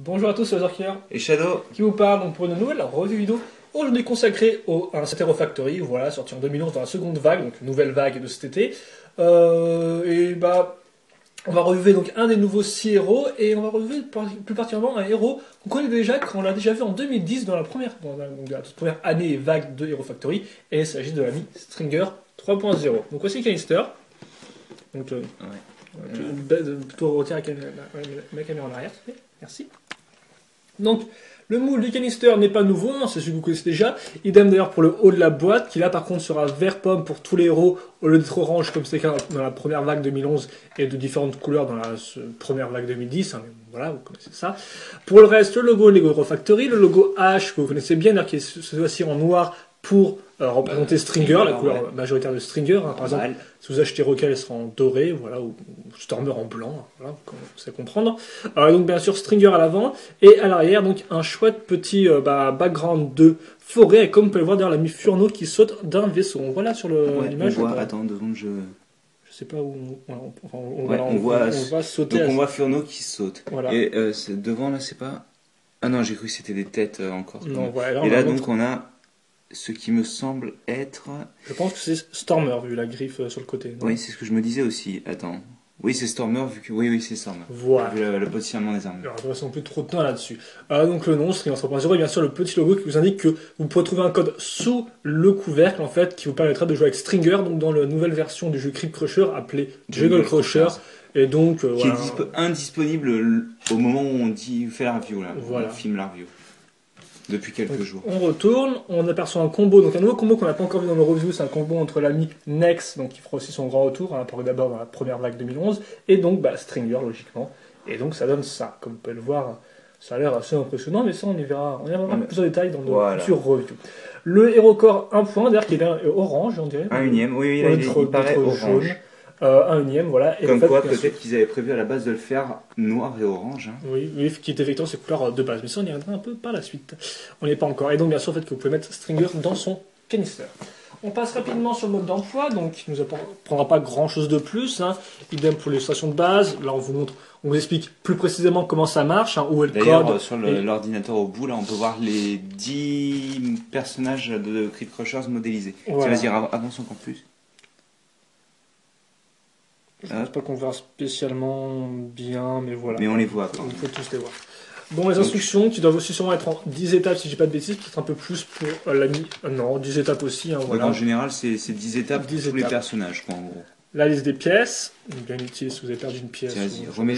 Bonjour à tous, c'est Ozorkier Et Shadow qui vous parle donc pour une nouvelle revue vidéo aujourd'hui consacrée à un set Hero Factory, voilà, sorti en 2011 dans la seconde vague, donc nouvelle vague de cet été. On va revuer donc un des nouveaux 6 héros et on va revuer plus particulièrement un héros qu'on connaît déjà, qu'on l'a déjà vu en 2010 dans la toute première année et vague de Hero Factory, et il s'agit de l'ami Stringer 3.0. Donc voici Canister. Donc, plutôt retirer ma caméra en arrière, s'il te plaît. Merci. Donc, le moule du canister n'est pas nouveau, hein, c'est celui que vous connaissez déjà. Idem d'ailleurs pour le haut de la boîte, qui là par contre sera vert pomme pour tous les héros, au lieu d'être orange comme c'était dans la première vague 2011 et de différentes couleurs dans la première vague 2010. Hein, mais voilà, vous connaissez ça. Pour le reste, le logo Lego Hero Factory, le logo H que vous connaissez bien, d'ailleurs qui est cette fois-ci en noir pour représenter Stringer, la couleur majoritaire de Stringer. Hein, par exemple, si vous achetez Rocket, elle sera en doré, voilà, ou Stormer en blanc, voilà, comme vous savez comprendre. Donc bien sûr Stringer à l'avant, et à l'arrière, donc un chouette petit background de forêt, et comme vous pouvez le voir derrière l'ami Furno qui saute d'un vaisseau. On voit là sur l'image. On voit, attends, devant je sais pas où. On voit sauter. Donc on voit Furno qui saute. Voilà. Et devant là, c'est pas. Ah non, j'ai cru que c'était des têtes encore. Non, voilà, et là donc on a ce qui me semble être. Je pense que c'est Stormer vu la griffe sur le côté. Oui, c'est ce que je me disais aussi. Attends. Oui, c'est Stormer vu que. Oui, c'est Stormer. Voilà. Vu le positionnement des armes. Alors, on ne plus trop de temps là-dessus. Donc le nom, Stringer 3.0, et bien sûr le petit logo qui vous indique que vous pourrez trouver un code sous le couvercle en fait qui vous permettra de jouer avec Stringer, donc dans la nouvelle version du jeu Crypt Crusher appelé Jungle Crusher. Et donc, qui est indisponible au moment où on fait la review là. Voilà. On filme la review. Depuis quelques jours. On retourne, on aperçoit un combo, donc un nouveau combo qu'on n'a pas encore vu dans le review, c'est un combo entre l'ami Nex, donc qui fera aussi son grand retour, apparu d'abord dans la première vague 2011, et donc Stringer logiquement. Et donc ça donne ça, comme vous pouvez le voir, ça a l'air assez impressionnant, mais ça on y verra plus en détail dans nos futures reviews. Le Hero Core 1 point, d'ailleurs qui est orange on dirait. Un unième, oui, il paraît orange. Jaune. Un unième, voilà. Et comme quoi, peut-être qu'ils avaient prévu à la base de le faire noir et orange. Hein. Oui, qui est effectivement ses couleurs de base. Mais ça, on y reviendra un peu par la suite. On n'y est pas encore. Et donc, bien sûr, le fait que vous pouvez mettre Stringer dans son canister. On passe rapidement sur le mode d'emploi, donc il ne nous apprendra pas grand-chose de plus. Hein. Idem pour l'illustration de base. Là, on vous explique plus précisément comment ça marche, hein, où est le code. D'ailleurs, sur l'ordinateur au bout, là, on peut voir les 10 personnages de Crypt Crushers modélisés. Voilà. Vas-y, avance encore plus. Je pense pas qu'on verra spécialement bien, mais voilà. Mais on les voit. On peut tous les voir. Bon, les instructions qui doivent aussi sûrement être en 10 étapes, si je dis pas de bêtises, peut-être un peu plus pour l'ami. Non, 10 étapes aussi. Hein, voilà. En général, c'est 10 étapes pour tous les personnages, quoi, en gros. La liste des pièces. Bien utile si vous avez perdu une pièce. Vas-y, remets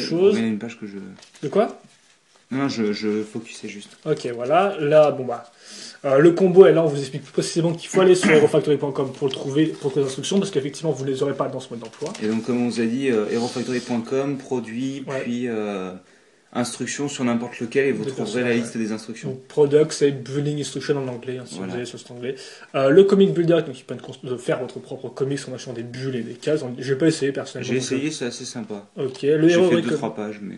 une page que je. De quoi? Non, je focusais juste. Ok, voilà. Là, le combo, et là, on vous explique plus précisément qu'il faut aller sur herofactory.com pour le trouver, pour les instructions, parce qu'effectivement, vous ne les aurez pas dans ce mode d'emploi. Et donc, comme on vous a dit, herofactory.com, produit, puis instructions sur n'importe lequel, et vous trouverez la liste des instructions. Donc, product, c'est building instruction en anglais, hein, si vous allez sur cet anglais. Le comic builder, donc, qui permet de faire votre propre comics en achetant des bulles et des cases. Je n'ai pas essayé personnellement. J'ai essayé, c'est assez sympa. Ok. J'ai fait 2-3 pages, mais.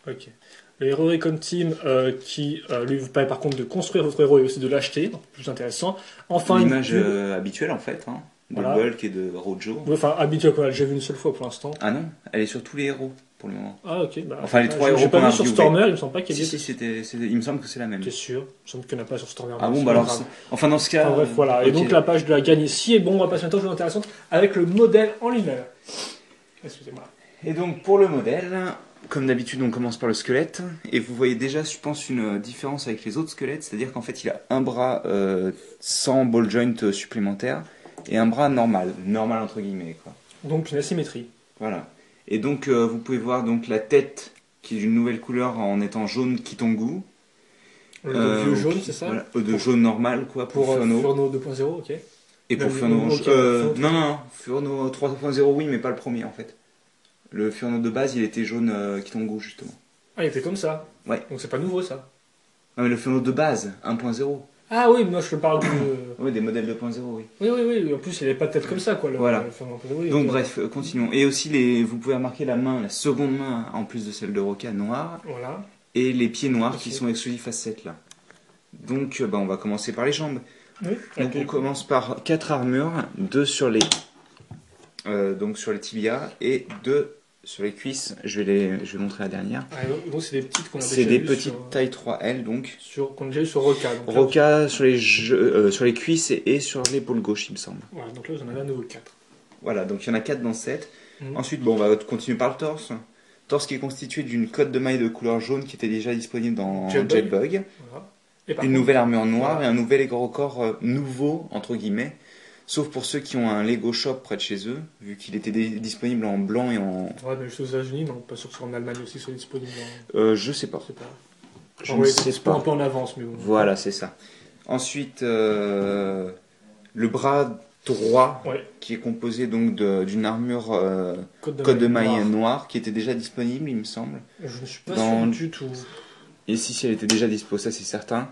Ok. Le Hero Recon Team qui lui vous permet par contre de construire votre héros et aussi de l'acheter, plus intéressant. Enfin, l'image habituelle en fait, hein, de Bulk et de Rojo. Enfin, habituelle, qu'on a déjà vu une seule fois pour l'instant. Ah non, elle est sur tous les héros pour le moment. Ah ok. Enfin, les 3 héros. J'ai pas vu sur Stormer, il me semble pas qu'il y ait. Si, il me semble que c'est la même. T'es sûr? Il me semble qu'il n'y en a pas sur Stormer. Ah bon, alors. Enfin, dans ce cas. Bref, voilà. Et donc la page de la gagne ici. Et bon, on va passer maintenant aux choses intéressantes avec le modèle en lui-même. Excusez-moi. Et donc, pour le modèle. Comme d'habitude, on commence par le squelette, et vous voyez déjà, je pense, une différence avec les autres squelettes, c'est-à-dire qu'en fait, il a un bras sans ball joint supplémentaire, et un bras normal entre guillemets, quoi. Donc une asymétrie. Voilà. Et donc, vous pouvez voir donc la tête, qui est d'une nouvelle couleur en étant jaune Kitongu. Le vieux jaune, c'est ça? Voilà, de jaune normal, quoi, pour Furno. Furno 2.0, ok. Et pour Furno... non, Furno 3.0, oui, mais pas le premier, en fait. Le Furno de base, il était jaune Kitongu, justement. Ah, il était comme ça? Ouais. Donc c'est pas nouveau, ça? Non, mais le Furno de base, 1.0. Ah oui, moi je te parle de... Oui, des modèles 2.0, oui. Oui, en plus il n'avait pas de tête comme ça, quoi. Voilà. Le Furno 1.0, donc bref, continuons. Et aussi, vous pouvez remarquer la main, la seconde main, en plus de celle de Roca, noire. Voilà. Et les pieds noirs qui sont exclusifs à ce set-là. Donc, on va commencer par les jambes. Oui. Donc on commence par 4 armures, 2 sur les... donc sur les tibias, et 2 sur les cuisses, je vais montrer la dernière. Ah, donc c'est des petites qu'on a C'est déjà des vues petites sur, taille 3L donc. qu'on a déjà eu sur Roca. Donc là, Roca sur les cuisses et sur l'épaule gauche, il me semble. voilà, donc là vous en avez à nouveau 4. Voilà, donc il y en a 4 dans le set. Mhm. Ensuite, bon, on va continuer par le torse. Torse qui est constitué d'une cotte de maille de couleur jaune qui était déjà disponible dans Jetbug. Jetbug. Voilà. Et par Une contre, nouvelle armure noire voilà. et un nouvel aérocorps nouveau, entre guillemets. Sauf pour ceux qui ont un Lego Shop près de chez eux, vu qu'il était disponible en blanc et en... Ouais, mais juste aux États-Unis, non, pas sûr que ce soit en Allemagne aussi soit disponible. je sais pas. Je sais pas. Je Ah ne ouais, sais c'est pas un pas. peu en avance, mais bon. Voilà, c'est ça. Ensuite, le bras droit, Ouais, qui est composé donc d'une armure code côte de maille maille noire. noire, qui était déjà disponible, il me semble. Je ne suis pas Dans- sûr du tout. Et si elle était déjà dispo, ça c'est certain.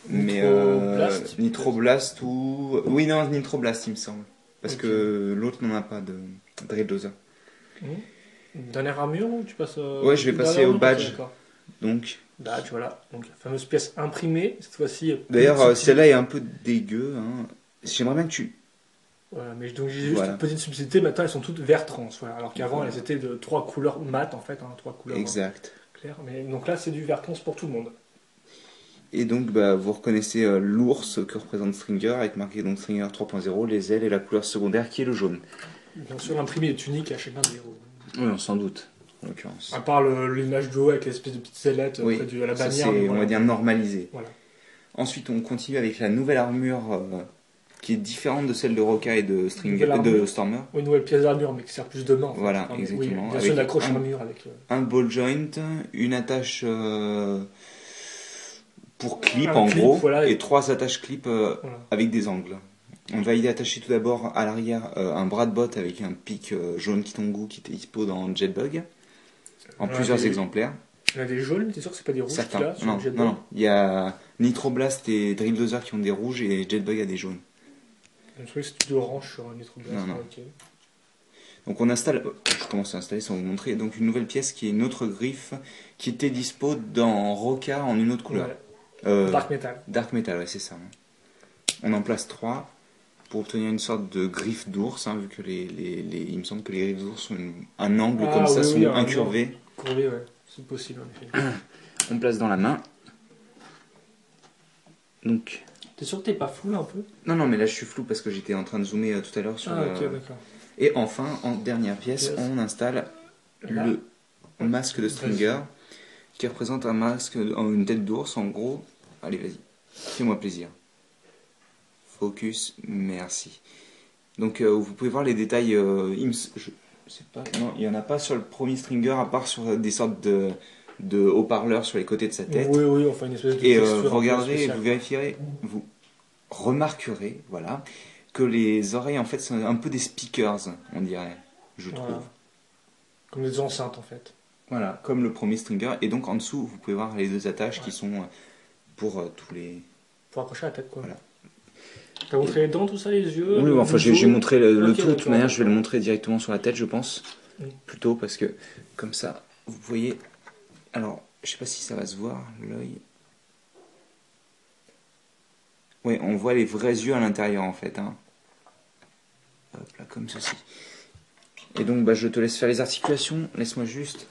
Mais Nitroblast Nitroblast ou... Oui, non, Nitroblast, il me semble. Parce Ok. que l'autre n'en a pas de Drill Dozer. Dernière armure ou tu passes Ouais, je vais passer dernière au armure, badge. ok, d'accord. Donc, Badge, voilà. Donc la fameuse pièce imprimée, cette fois-ci. d'ailleurs, petite celle-là est un peu dégueu. Hein. J'aimerais bien que tu... Voilà, mais donc j'ai juste Voilà. une petite subtilité, maintenant elles sont toutes vert trans, voilà. Alors qu'avant elles étaient de 3 couleurs mat en fait, hein, 3 couleurs Exact. claires. Mais donc là c'est du vert trans pour tout le monde. Et donc, bah, vous reconnaissez l'ours que représente Stringer, avec marqué donc Stringer 3.0, les ailes et la couleur secondaire qui est le jaune. Bien sûr l'imprimé est unique à chacun des héros. Oui, sans doute, en l'occurrence. À part l'image de haut avec l'espèce de petite ailettes Oui, près de la ça bannière. c'est, mais on voilà. va dire, normalisé. Voilà. Ensuite, on continue avec la nouvelle armure qui est différente de celle de Roca et de Stringer, Nouvelle de armure. Stormer. Oui, une nouvelle pièce d'armure mais qui sert plus de main. En fait. Voilà, Enfin, exactement. Oui, bien sûr Avec une accroche un- armure avec. Un ball joint, une attache pour clip Un en clip, gros, voilà. et 3 attaches clip Voilà. avec des angles. On va y attacher tout d'abord à l'arrière un bras de botte avec un pic jaune Kitongu qui était dispo dans Jetbug, en Ouais, plusieurs des- exemplaires. Il y en a des jaunes, t'es sûr que c'est pas des rouges Certains. qu'il a sur Non, le jet de non, bain non. Il y a Nitroblast et Drill Dozer qui ont des rouges et Jetbug a des jaunes. Je trouvais que c'était orange sur un Nitroblast. Non, non. Ok. Donc on installe, je commence à installer sans vous montrer, donc une nouvelle pièce qui est une autre griffe qui était dispo dans Roca en une autre couleur. Ouais. Euh, Dark Metal. Dark Metal, ouais, c'est ça. On en place 3 pour obtenir une sorte de griffe d'ours, hein, vu que il me semble que les griffes d'ours ont un angle Ah, comme ça, oui, sont oui, un incurvés. Courbé, ouais. C'est possible en effet. On place dans la main. Donc, T'es sûr que t'es pas flou là un peu non, mais là je suis flou parce que j'étais en train de zoomer tout à l'heure sur Ah, ok, d'accord. Et enfin, en dernière pièce, Yes. on installe Là. le masque de Stringer qui représente un masque, une tête d'ours en gros. Allez, vas-y, fais-moi plaisir. Focus, merci. Donc vous pouvez voir les détails. Je sais pas, non, il n'y en a pas sur le premier Stringer à part sur des sortes de haut-parleurs sur les côtés de sa tête. Oui, oui, enfin une espèce de Et texture un vous peu regarderez, spéciale. vous vérifierez, vous remarquerez, voilà, que les oreilles en fait sont un peu des speakers, on dirait, je trouve. Voilà. Comme des enceintes en fait. Voilà, comme le premier Stringer. Et donc en dessous, vous pouvez voir les deux attaches qui sont pour tous les... Pour accrocher la tête quoi. Voilà. T'as montré les dents, tout ça, les yeux Oui, le enfin j'ai dos montré le Ok, tout. De toute d'accord. manière, je vais le montrer directement sur la tête, je pense. Oui. Plutôt parce que comme ça, vous voyez... Alors, je sais pas si ça va se voir, l'œil. Oui, on voit les vrais yeux à l'intérieur en fait. Hein. Hop là, comme ceci. Et donc, bah, je te laisse faire les articulations. Laisse-moi juste...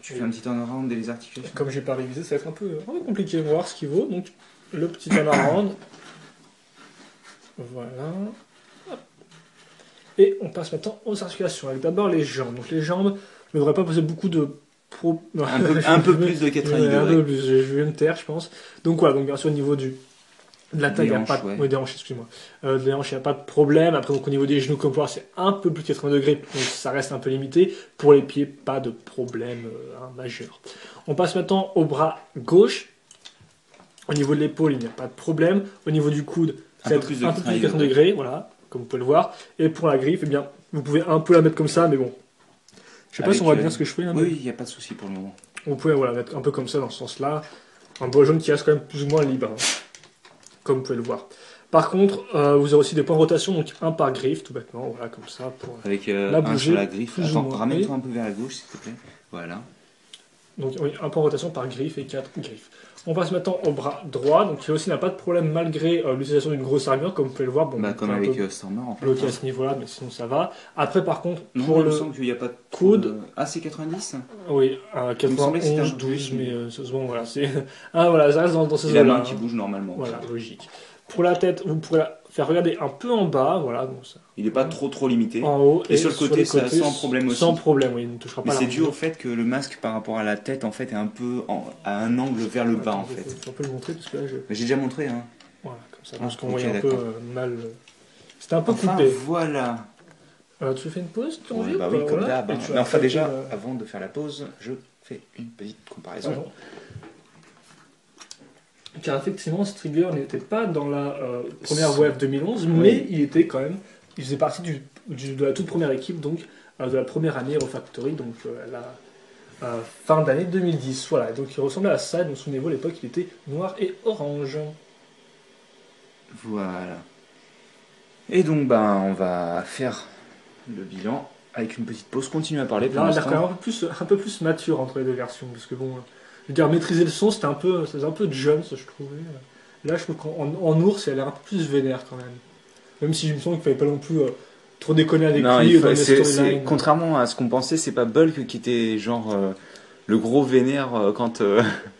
Tu fais un petit turnaround et les articulations. Comme j'ai pas révisé, ça va être un peu compliqué de voir ce qu'il vaut. Donc, le petit turnaround. Voilà. Hop. Et on passe maintenant aux articulations. Avec d'abord les jambes. Donc, les jambes ne devraient pas poser beaucoup de Un peu plus de 90 Ouais, un degrés. peu plus, je vais me taire, je pense. Donc voilà, donc bien sûr au niveau de la taille, il Des n'y a pas hanches, de... ouais. Oui, des hanches, excuse-moi. Des hanches, il n'y a pas de problème. Après, donc, au niveau des genoux, comme pour voir, c'est un peu plus de 80 degrés, donc ça reste un peu limité. Pour les pieds, pas de problème majeur. On passe maintenant au bras gauche. Au niveau de l'épaule, il n'y a pas de problème. Au niveau du coude, Un ça peu va plus être de un peu plus de 90 80 degrés, voilà, comme vous pouvez le voir. Et pour la griffe, eh bien, vous pouvez un peu la mettre comme ça, mais bon. Je sais pas Avec, si on voit bien ce que je fais. Hein, mais- Oui, il n'y a pas de souci pour le moment. vous pouvez voilà, mettre un peu comme ça dans ce sens-là. Un bol jaune qui reste quand même plus ou moins libre, hein, comme vous pouvez le voir. Par contre, vous aurez aussi des points de rotation, donc un par griffe, tout bêtement, voilà, comme ça. Pour... Avec La un bouger, sur la griffe. plus ou Attends, moins. ramène-toi un peu vers la gauche, s'il te plaît. Voilà. Donc oui, un point de rotation par griffe et 4 griffes. On passe maintenant au bras droit, donc qui aussi n'a pas de problème malgré l'utilisation d'une grosse armure, comme vous pouvez le voir. Bon, Bah, comme un avec peu Stormer en fait. bloqué à ce niveau-là, mais sinon ça va. Après, par contre, Non, pour il me le semble qu'il n'y a pas de coude, Ah, c'est 90. oui, à Il me semblait que c'était un 91, peu 12, plus, mais bon, voilà, c'est... Ah, voilà, ça reste dans ces Et la eaux-là. main qui bouge normalement. Voilà, logique. Pour la tête, vous pourrez la faire regarder un peu en bas, voilà, donc ça. Il n'est pas trop limité. En haut Et sur le côté, les ça, côtés, sans problème aussi. Sans problème, oui, il ne touchera Mais pas la c'est dû au ramure. fait que le masque par rapport à la tête en fait est un peu à un angle vers le bas en Attends, fait. je peux le montrer parce que là, je... Mais j'ai déjà montré hein. Voilà, comme ça, Ah, parce qu'on ok, voyait un peu d'accord. mal. C'était un peu Enfin coupé. voilà. Tu fais une pause, tu as Ouais, envie bah ou oui, pas comme Voilà. d'hab. Et Hein. tu Mais vas enfin attaquer déjà, le- avant de faire la pause, je fais une petite comparaison. Pardon. Car effectivement, ce trigger n'était pas dans la première wave 2011, mais il était quand même. Il faisait partie de la toute première équipe, donc de la première année Hero Factory, donc la fin d'année 2010. Voilà, donc il ressemblait à ça. Donc souvenez-vous, à l'époque, il était noir et orange. Voilà. Et donc bah on va faire le bilan avec une petite pause. Continue à parler pour Là, il a l'air quand même l'instant. un peu plus mature entre les deux versions, parce que bon, je veux dire, maîtriser le son, ça faisait un peu Jones, je trouvais. Là, je trouve en ours, il a l'air un peu plus vénère quand même. Même si je me sens qu'il fallait pas non plus trop déconner avec Non, lui dans les c'est storylines. contrairement à ce qu'on pensait, c'est pas Bulk qui était genre le gros vénère quand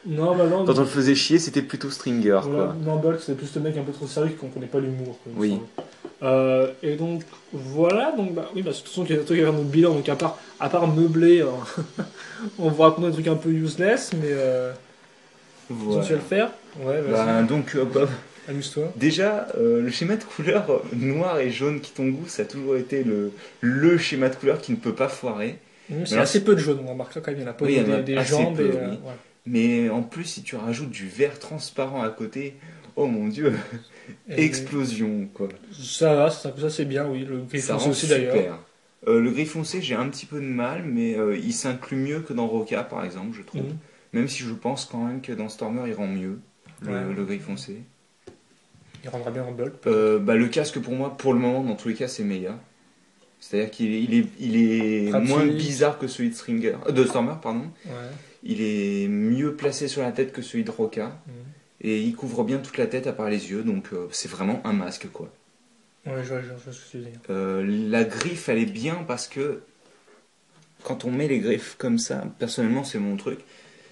Non, bah non, quand on le faisait chier, c'était plutôt Stringer voilà, quoi. non, Bulk, c'est plus le mec un peu trop sérieux qui comprenait pas l'humour. Quoi, il me Oui. semble. Et donc, voilà, donc, bah, oui, bah, de toute façon, il y a des trucs à faire notre bilan, donc à part meubler, on vous raconte des trucs un peu useless, mais Voilà. tu vas le faire. Ouais, vas-y, Bah, donc Bob, amuse-toi. déjà le schéma de couleur noir et jaune qui ton goût, ça a toujours été le schéma de couleur qui ne peut pas foirer. C'est Alors, assez peu de jaune, on remarque ça quand même, il y en a pas Oui, il y en a des assez jambes. peu, Et, oui. ouais. Mais en plus, si tu rajoutes du vert transparent à côté, oh mon dieu, Et explosion quoi. ça va, ça c'est bien, oui. Le gris Ça foncé rend aussi super. d'ailleurs. Le gris foncé, j'ai un petit peu de mal, mais il s'inclut mieux que dans Roca par exemple, je trouve. Mhm. Même si je pense quand même que dans Stormer, il rend mieux Ouais. le gris foncé. Il rendra bien en bulk. Bah, le casque pour moi, pour le moment, dans tous les cas, c'est meilleur. C'est-à-dire qu'il est Pratique. moins bizarre que celui de Stormer, pardon. Ouais. Il est mieux placé sur la tête que celui de Roca. Mhm. Et il couvre bien toute la tête à part les yeux, donc c'est vraiment un masque quoi. Ouais, je vois ce que tu veux dire. La griffe, elle est bien parce que quand on met les griffes comme ça, personnellement, c'est mon truc,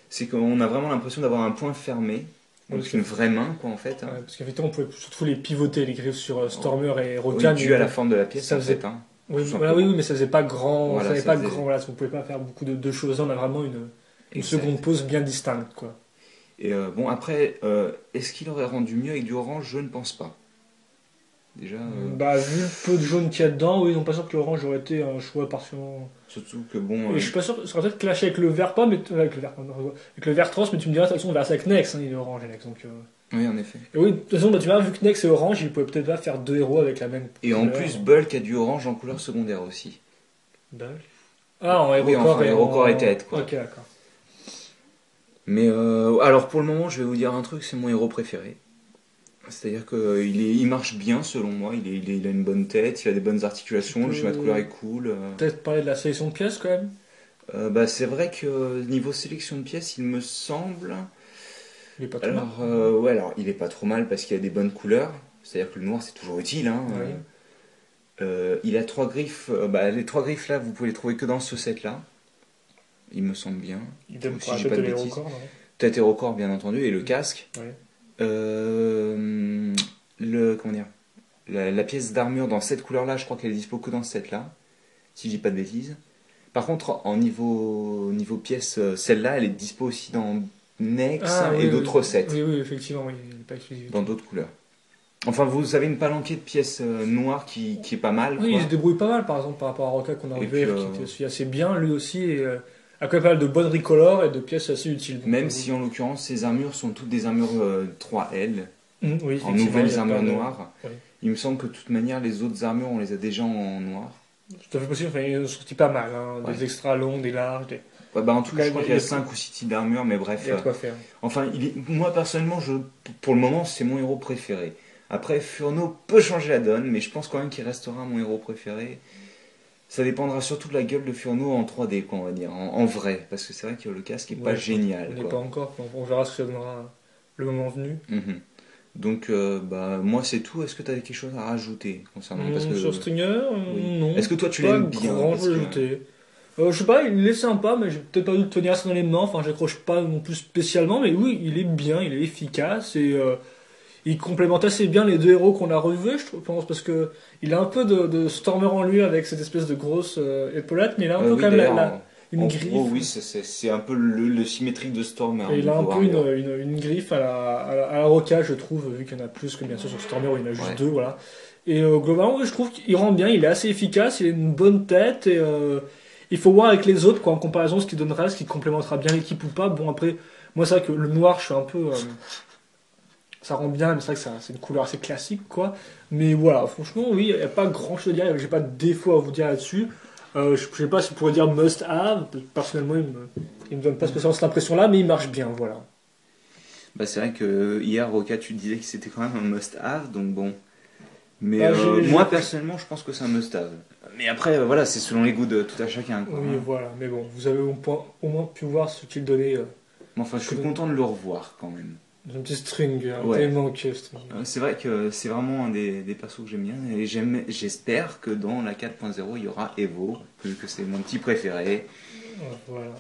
c'est qu'on a vraiment l'impression d'avoir un point fermé, donc Ok. une vraie main quoi en fait. Hein. Ouais, parce qu'effectivement, on pouvait surtout les pivoter, les griffes sur Stormer et Oui, Rokan. dû à la forme de la pièce ça en faisait- fait. Hein. Oui, tout voilà, simplement. oui, mais ça faisait pas grand. Voilà, ça faisait ça pas faisait- grand. Voilà, on pouvait pas faire beaucoup de choses. On a vraiment une Exact. seconde pose bien distincte, quoi. Et bon après, est-ce qu'il aurait rendu mieux avec du orange? Je ne pense pas. Déjà, Bah, vu le peu de jaune qu'il y a dedans, oui, non, pas sûr que l'orange aurait été un choix partiellement. surtout que bon... Et je suis pas sûr, ça serait peut-être clashé avec le vert pas, mais avec le vert, non, avec le vert trans, mais tu me diras, de toute façon, on verra ça avec Nex, hein, il est orange, Nex, donc. Oui, en effet. Et oui, de toute façon, bah, tu vois, vu que Nex est orange, il pouvait peut-être pas faire deux héros avec la même. Et en couleur. plus, Bulk a du orange en couleur secondaire aussi. Bulk. Ah, en héros Oui, enfin, et héros en- corps et tête, quoi. Ok, d'accord. Mais alors pour le moment, je vais vous dire un truc, c'est mon héros préféré. C'est-à-dire qu'il marche bien selon moi, il a une bonne tête, il a des bonnes articulations, le schéma de couleur est cool. Peut-être parler de la sélection de pièces quand même. Bah, c'est vrai que niveau sélection de pièces, il me semble... Il est pas trop mal. Alors, ouais, alors il est pas trop mal parce qu'il a des bonnes couleurs. C'est-à-dire que le noir, c'est toujours utile. Hein. Oui. Il a 3 griffes. Bah, les 3 griffes là, vous pouvez les trouver que dans ce set-là. Il me semble bien. Il donne Si pour la j'ai tête pas de de bêtises. l'hérocorps, non Tête et record, bien entendu, et le casque. Ouais. Comment dire, la pièce d'armure dans cette couleur-là, je crois qu'elle est dispo que dans ce set-là, si je dis pas de bêtises. Par contre, en niveau pièce, celle-là, elle est dispo aussi dans Nex et oui, d'autres oui. sets, Oui, oui, effectivement, oui, il n'est pas exclusif. dans d'autres couleurs. Enfin, vous avez une palanquée de pièces noires qui est pas mal. Oui, quoi. il se débrouille pas mal, par exemple, par rapport à Roca qu'on a en Et VF, puis, qui était aussi assez bien, lui aussi, et a quand même pas mal de bonnes recolors et de pièces assez utiles. Donc, Même si en l'occurrence, ces armures sont toutes des armures 3L, oui, en effectivement, il y nouvelles a armures pas de- noires. Oui. Il me semble que de toute manière, les autres armures, on les a déjà en noir. Tout à fait possible, enfin, ils ont sorti pas mal, hein, Ouais. des extra longs, des larges, Ouais, bah en tout cas, je crois il qu'il y y a a- 5 ou 6 types d'armures, mais bref. il y a de quoi faire. Enfin, moi personnellement, pour le moment, c'est mon héros préféré. Après, Furno peut changer la donne, mais je pense quand même qu'il restera mon héros préféré. Ça dépendra surtout de la gueule de Furno en 3D, quoi, on va dire, en vrai. Parce que c'est vrai que le casque est pas Ouais, génial, on n'est quoi. pas encore, on verra ce que ça donnera le moment venu. Mhm. Donc, bah, moi, c'est tout. Est-ce que tu as quelque chose à rajouter concernant... Parce Sur que... Stringer, Oui. non. Est-ce que toi, tu Pas l'aimes bien? grand Parce chose à que... ajouter. Je sais pas, il est sympa, mais j'ai peut-être pas dû tenir ça dans les mains. Enfin, j'accroche pas non plus spécialement, mais oui, il est bien, il est efficace et il complémente assez bien les deux héros qu'on a revus, je pense, parce que il a un peu de Stormer en lui avec cette espèce de grosse épaulette, mais il a un peu Oui, quand même d'ailleurs, une en griffe. gros, oui, c'est un peu le symétrique de Stormer, Et il a un niveau peu armure. une griffe à la Roca, je trouve, vu qu'il y en a plus que bien sûr sur Stormer où il y en a juste Ouais. deux, voilà. Et globalement, oui, je trouve qu'il rend bien, il est assez efficace, il a une bonne tête, et il faut voir avec les autres, quoi, en comparaison, ce qui donnera, ce qui complémentera bien l'équipe ou pas. Bon, après, moi, c'est vrai que le noir, je suis un peu. Ça rend bien, mais c'est vrai que c'est une couleur assez classique, quoi. Mais voilà, franchement, oui, il n'y a pas grand chose à dire, j'ai pas de défaut à vous dire là-dessus. Je sais pas si on pourrait dire must have, personnellement, il me donne pas spécialement cette impression-là, mais il marche bien, voilà. Bah, c'est vrai que hier, Roca, tu disais que c'était quand même un must-have, donc bon. Mais Bah, moi, personnellement, je pense que c'est un must-have. Mais après, voilà, c'est selon les goûts de tout à chacun, quoi, Oui, hein. voilà, mais bon, vous avez au moins pu voir ce qu'il donnait Mais enfin, je suis content de le revoir, quand même. dans un petit string, Ouais. tellement que string. C'est vrai que c'est vraiment un des persos que j'aime bien, et j'espère que dans la 4.0, il y aura Evo, vu que c'est mon petit préféré. Voilà.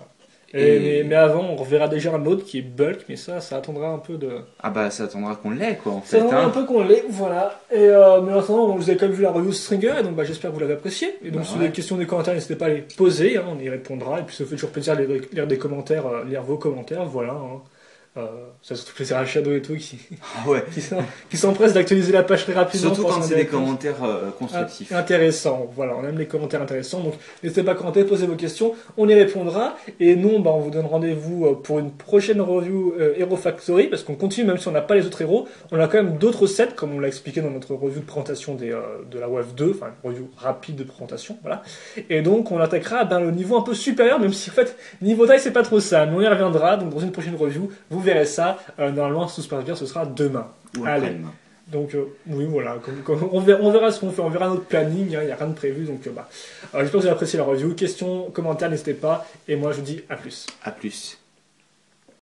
Et... Mais avant, on reverra déjà un autre qui est Bulk, mais ça attendra un peu de. Ah bah, ça attendra qu'on l'ait, quoi, en Ça fait, attendra un hein. peu qu'on l'ait, voilà. Mais en attendant, vous avez quand même vu la review Stringer, et donc bah, j'espère que vous l'avez apprécié. Et donc, Bah, si vous avez ouais. des questions, des commentaires, n'hésitez pas à les poser, hein, on y répondra. Et puis, ça fait toujours plaisir de lire des commentaires, lire vos commentaires, voilà. Hein. Ça fait surtout plaisir à Shadow et tout Ah ouais. qui s'empresse d'actualiser la page très rapidement. Surtout pour quand s'en c'est des réponse. commentaires constructifs. Intéressant, voilà, on aime les commentaires intéressants, donc n'hésitez pas à commenter, poser vos questions, on y répondra, et nous, bah, on vous donne rendez-vous pour une prochaine review Hero Factory, parce qu'on continue, même si on n'a pas les autres héros, on a quand même d'autres sets, comme on l'a expliqué dans notre review de présentation de la WAF 2, enfin, une review rapide de présentation, voilà, et donc on attaquera le niveau un peu supérieur, même si en fait, niveau taille, c'est pas trop ça, mais on y reviendra, donc dans une prochaine review, vous verrez ça, normalement, si tout se passe bien, ce sera demain. Ou Allez. après-demain. Donc oui voilà, on verra ce qu'on fait, on verra notre planning, il n'y a rien de prévu, donc j'espère que vous avez apprécié la review. Questions, commentaires, n'hésitez pas, et moi je vous dis à plus. À plus.